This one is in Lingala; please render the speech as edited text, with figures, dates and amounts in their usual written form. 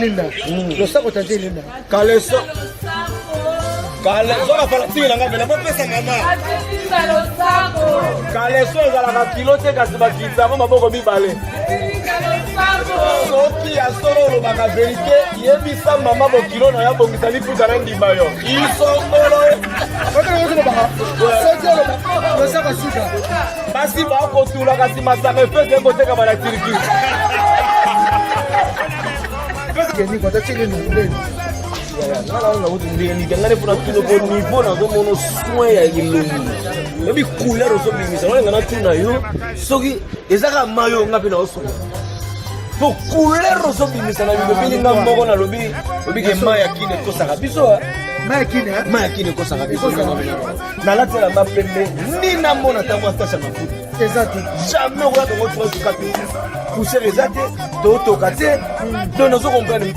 linda. Le sac est linda. Kaleso. Kaleso la falatinga na ngabela mo pesa mama. Kaleso ezala kilo te kasi bakitsa mo maboko mibale. Soki ya solo baka verite yebisa mama bo kilo na ya bongisa liputa na ndima yo. Isongolo. Le sac est suka. Basi ba ko tula kasi masaka fete ko teka bana Turki. Keni kwa tachile ndio. Nala ni ngane puna kilo ko niveau na gomono soin ya ilungu. Ebi couleur zo bimisa wala ngana tuna yo soki ezaka mayo ngapi na oso. Po couleur zo bimisa na bibo bilinga mboko na lobi ke maya kine kosaka biso. Maya kine kosaka biso na la tela ma pembe ni na mona ta moi tasha mafuta. Exact. Jamais on va te retrouver sur 4 poussière exacte, to kate, to no zo comprendre.